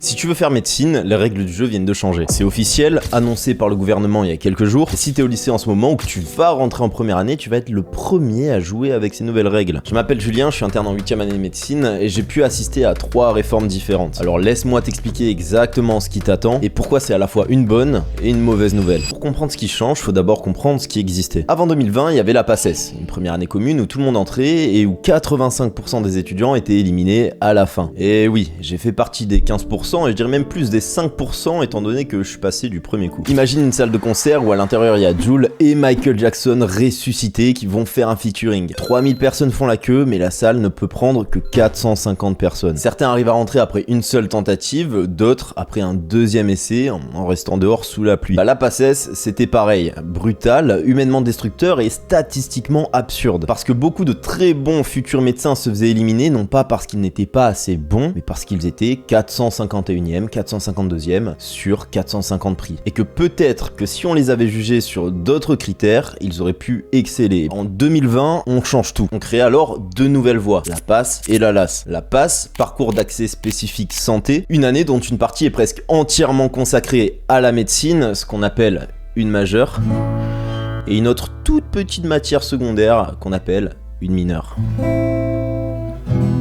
Si tu veux faire médecine, les règles du jeu viennent de changer. C'est officiel, annoncé par le gouvernement il y a quelques jours. Et si t'es au lycée en ce moment ou que tu vas rentrer en première année, tu vas être le premier à jouer avec ces nouvelles règles. Je m'appelle Julien, je suis interne en 8ème année de médecine et j'ai pu assister à 3 réformes différentes. Alors laisse-moi t'expliquer exactement ce qui t'attend et pourquoi c'est à la fois une bonne et une mauvaise nouvelle. Pour comprendre ce qui change, faut d'abord comprendre ce qui existait. Avant 2020, il y avait la PACES, une première année commune où tout le monde entrait et où 85% des étudiants étaient éliminés à la fin. Et oui, j'ai fait partie des 15%. Et je dirais même plus des 5% étant donné que je suis passé du premier coup. Imagine une salle de concert où à l'intérieur il y a Jul et Michael Jackson ressuscités qui vont faire un featuring. 3000 personnes font la queue mais la salle ne peut prendre que 450 personnes. Certains arrivent à rentrer après une seule tentative, d'autres après un deuxième essai en restant dehors sous la pluie. La PACES c'était pareil, brutal, humainement destructeur et statistiquement absurde. Parce que beaucoup de très bons futurs médecins se faisaient éliminer non pas parce qu'ils n'étaient pas assez bons mais parce qu'ils étaient 451e, 452e sur 450 pris. Et que peut-être que si on les avait jugés sur d'autres critères, ils auraient pu exceller. En 2020, on change tout. On crée alors 2 nouvelles voies, la PASS et la LAS. La PASS, parcours d'accès spécifique santé, une année dont une partie est presque entièrement consacrée à la médecine, ce qu'on appelle une majeure, et une autre toute petite matière secondaire qu'on appelle une mineure.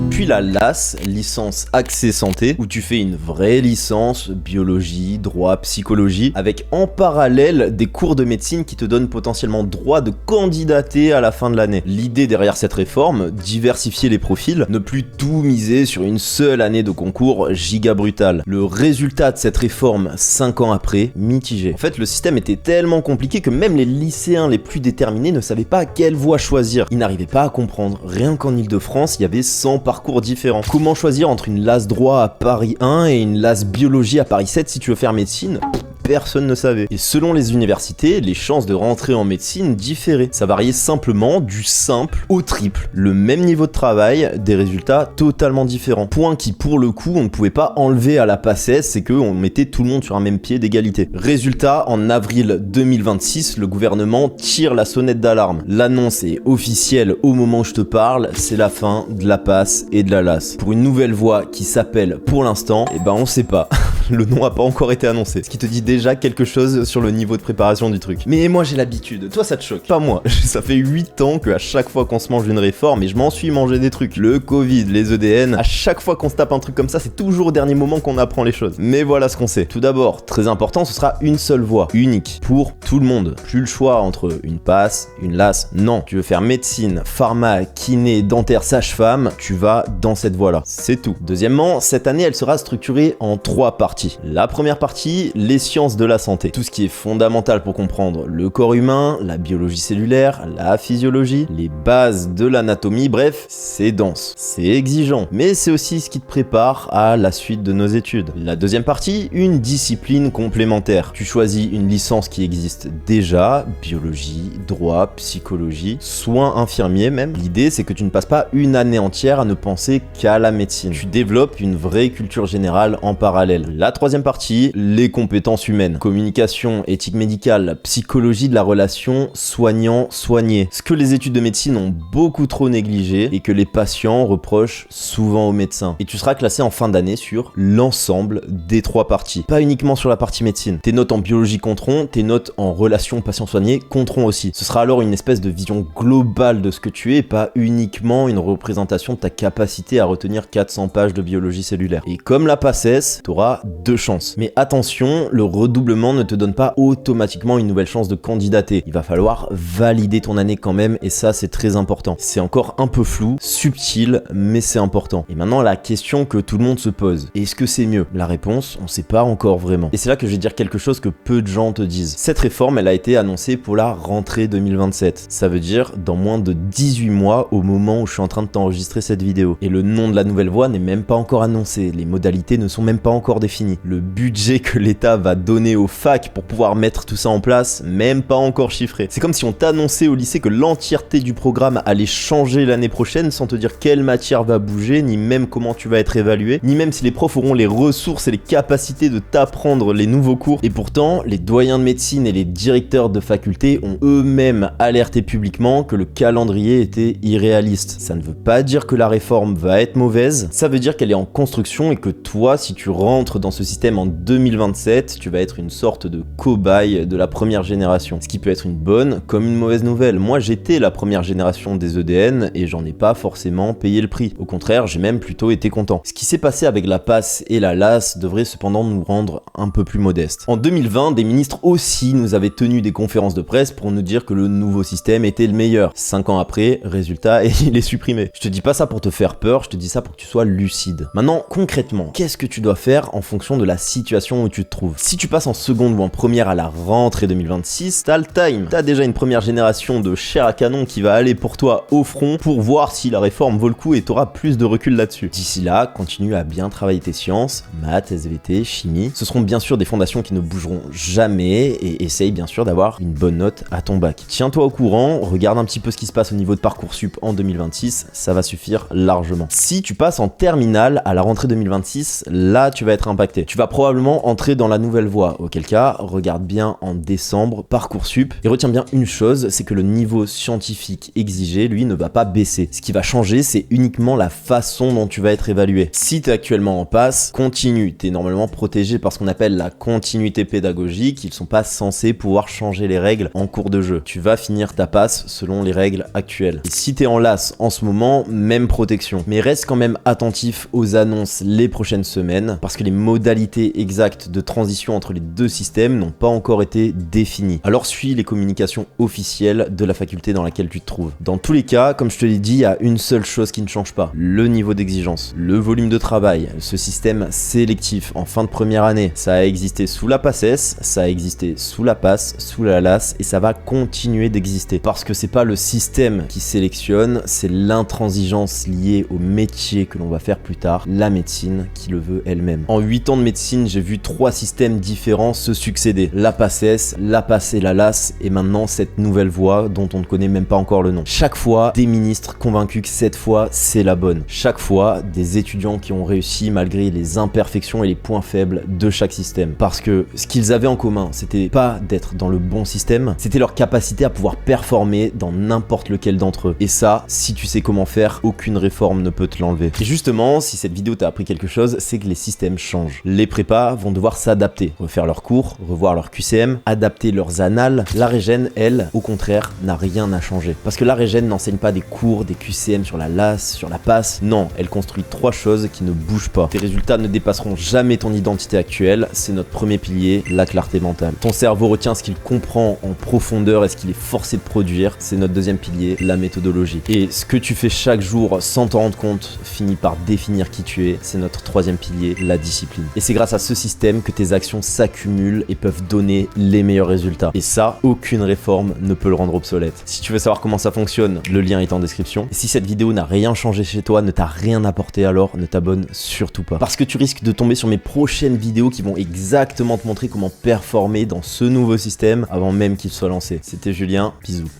Puis la LAS, licence accès santé, où tu fais une vraie licence biologie, droit, psychologie, avec en parallèle des cours de médecine qui te donnent potentiellement droit de candidater à la fin de l'année. L'idée derrière cette réforme, diversifier les profils, ne plus tout miser sur une seule année de concours giga brutal. Le résultat de cette réforme 5 ans après, mitigé. En fait, le système était tellement compliqué que même les lycéens les plus déterminés ne savaient pas quelle voie choisir. Ils n'arrivaient pas à comprendre. Rien qu'en Ile-de-France, il y avait 100 parcours différents. Comment choisir entre une LAS droit à Paris 1 et une LAS biologie à Paris 7 si tu veux faire médecine ? Personne ne savait. Et selon les universités, les chances de rentrer en médecine différaient. Ça variait simplement du simple au triple. Le même niveau de travail, des résultats totalement différents. Point qui, pour le coup, on ne pouvait pas enlever à la PACES, c'est qu'on mettait tout le monde sur un même pied d'égalité. Résultat, en avril 2026, le gouvernement tire la sonnette d'alarme. L'annonce est officielle au moment où je te parle, c'est la fin de la PASS et de la LAS. Pour une nouvelle voie qui s'appelle, pour l'instant, on sait pas. Le nom a pas encore été annoncé. Ce qui te dit déjà quelque chose sur le niveau de préparation du truc. Mais moi j'ai l'habitude, toi ça te choque. Pas moi, ça fait 8 ans qu'à chaque fois qu'on se mange une réforme, et je m'en suis mangé des trucs, le Covid, les EDN, à chaque fois qu'on se tape un truc comme ça, c'est toujours au dernier moment qu'on apprend les choses. Mais voilà ce qu'on sait. Tout d'abord, très important, ce sera une seule voie, unique, pour tout le monde. Plus le choix entre une PASS, une LAS, non. Tu veux faire médecine, pharma, kiné, dentaire, sage-femme, tu vas dans cette voie-là. C'est tout. Deuxièmement, cette année elle sera structurée en 3 parties. La première partie, les sciences de la santé. Tout ce qui est fondamental pour comprendre le corps humain, la biologie cellulaire, la physiologie, les bases de l'anatomie, bref, c'est dense, c'est exigeant, mais c'est aussi ce qui te prépare à la suite de nos études. La deuxième partie, une discipline complémentaire. Tu choisis une licence qui existe déjà, biologie, droit, psychologie, soins infirmiers même. L'idée, c'est que tu ne passes pas une année entière à ne penser qu'à la médecine. Tu développes une vraie culture générale en parallèle. La troisième partie, les compétences humaines. Communication, éthique médicale, psychologie de la relation soignant-soigné. Ce que les études de médecine ont beaucoup trop négligé et que les patients reprochent souvent aux médecins. Et tu seras classé en fin d'année sur l'ensemble des 3 parties. Pas uniquement sur la partie médecine. Tes notes en biologie compteront, tes notes en relation patient-soigné compteront aussi. Ce sera alors une espèce de vision globale de ce que tu es et pas uniquement une représentation de ta capacité à retenir 400 pages de biologie cellulaire. Et comme la PACES, t'auras 2 chances. Mais attention, le redoublement ne te donne pas automatiquement une nouvelle chance de candidater. Il va falloir valider ton année quand même et ça c'est très important. C'est encore un peu flou, subtil, mais c'est important. Et maintenant la question que tout le monde se pose, est-ce que c'est mieux? La réponse, on sait pas encore vraiment. Et c'est là que je vais dire quelque chose que peu de gens te disent. Cette réforme, elle a été annoncée pour la rentrée 2027. Ça veut dire dans moins de 18 mois au moment où je suis en train de t'enregistrer cette vidéo. Et le nom de la nouvelle voie n'est même pas encore annoncé. Les modalités ne sont même pas encore définies. défini. Le budget que l'État va donner aux facs pour pouvoir mettre tout ça en place, même pas encore chiffré. C'est comme si on t'annonçait au lycée que l'entièreté du programme allait changer l'année prochaine sans te dire quelle matière va bouger, ni même comment tu vas être évalué, ni même si les profs auront les ressources et les capacités de t'apprendre les nouveaux cours. Et pourtant, les doyens de médecine et les directeurs de faculté ont eux-mêmes alerté publiquement que le calendrier était irréaliste. Ça ne veut pas dire que la réforme va être mauvaise, ça veut dire qu'elle est en construction et que toi, si tu rentres dans ce système en 2027, tu vas être une sorte de cobaye de la première génération. Ce qui peut être une bonne comme une mauvaise nouvelle. Moi, j'étais la première génération des EDN et j'en ai pas forcément payé le prix. Au contraire, j'ai même plutôt été content. Ce qui s'est passé avec la PASS et la LAS devrait cependant nous rendre un peu plus modestes. En 2020, des ministres aussi nous avaient tenu des conférences de presse pour nous dire que le nouveau système était le meilleur. 5 ans après, résultat, il est supprimé. Je te dis pas ça pour te faire peur, je te dis ça pour que tu sois lucide. Maintenant, concrètement, qu'est-ce que tu dois faire en fonction de la situation où tu te trouves? Si tu passes en seconde ou en première à la rentrée 2026, t'as le time. T'as déjà une première génération de chair à canon qui va aller pour toi au front pour voir si la réforme vaut le coup et t'auras plus de recul là-dessus. D'ici là, continue à bien travailler tes sciences, maths, SVT, chimie. Ce seront bien sûr des fondations qui ne bougeront jamais et essaye bien sûr d'avoir une bonne note à ton bac. Tiens-toi au courant, regarde un petit peu ce qui se passe au niveau de Parcoursup en 2026, ça va suffire largement. Si tu passes en terminale à la rentrée 2026, là tu vas être impacté. Tu vas probablement entrer dans la nouvelle voie, auquel cas, regarde bien en décembre Parcoursup et retiens bien une chose, c'est que le niveau scientifique exigé, lui, ne va pas baisser. Ce qui va changer, c'est uniquement la façon dont tu vas être évalué. Si tu es actuellement en passe, continue, tu es normalement protégé par ce qu'on appelle la continuité pédagogique, ils sont pas censés pouvoir changer les règles en cours de jeu. Tu vas finir ta passe selon les règles actuelles. Et si tu es en LAS en ce moment, même protection. Mais reste quand même attentif aux annonces les prochaines semaines, parce que les modalités exactes de transition entre les deux systèmes n'ont pas encore été définies. Alors suis les communications officielles de la faculté dans laquelle tu te trouves. Dans tous les cas, comme je te l'ai dit, il y a une seule chose qui ne change pas, le niveau d'exigence, le volume de travail, ce système sélectif en fin de première année. Ça a existé sous la PACES, ça a existé sous la PASS, sous la LAS et ça va continuer d'exister parce que c'est pas le système qui sélectionne, c'est l'intransigeance liée au métier que l'on va faire plus tard, la médecine qui le veut elle-même. En 8 ans de médecine, j'ai vu 3 systèmes différents se succéder. La PACES, la PASS et la LAS et maintenant cette nouvelle voie dont on ne connaît même pas encore le nom. Chaque fois, des ministres convaincus que cette fois, c'est la bonne. Chaque fois, des étudiants qui ont réussi malgré les imperfections et les points faibles de chaque système. Parce que ce qu'ils avaient en commun, c'était pas d'être dans le bon système, c'était leur capacité à pouvoir performer dans n'importe lequel d'entre eux. Et ça, si tu sais comment faire, aucune réforme ne peut te l'enlever. Et justement, si cette vidéo t'a appris quelque chose, c'est que les systèmes changent. Les prépas vont devoir s'adapter, refaire leurs cours, revoir leur QCM, adapter leurs annales. La Régène, elle, au contraire, n'a rien à changer. Parce que la Régène n'enseigne pas des cours, des QCM sur la LAS, sur la PASS. Non, elle construit 3 choses qui ne bougent pas. Tes résultats ne dépasseront jamais ton identité actuelle. C'est notre premier pilier, la clarté mentale. Ton cerveau retient ce qu'il comprend en profondeur et ce qu'il est forcé de produire. C'est notre deuxième pilier, la méthodologie. Et ce que tu fais chaque jour sans t'en rendre compte finit par définir qui tu es. C'est notre troisième pilier, la discipline. Et c'est grâce à ce système que tes actions s'accumulent et peuvent donner les meilleurs résultats. Et ça, aucune réforme ne peut le rendre obsolète. Si tu veux savoir comment ça fonctionne, le lien est en description. Et si cette vidéo n'a rien changé chez toi, ne t'a rien apporté, alors ne t'abonne surtout pas. Parce que tu risques de tomber sur mes prochaines vidéos qui vont exactement te montrer comment performer dans ce nouveau système avant même qu'il soit lancé. C'était Julien, bisous.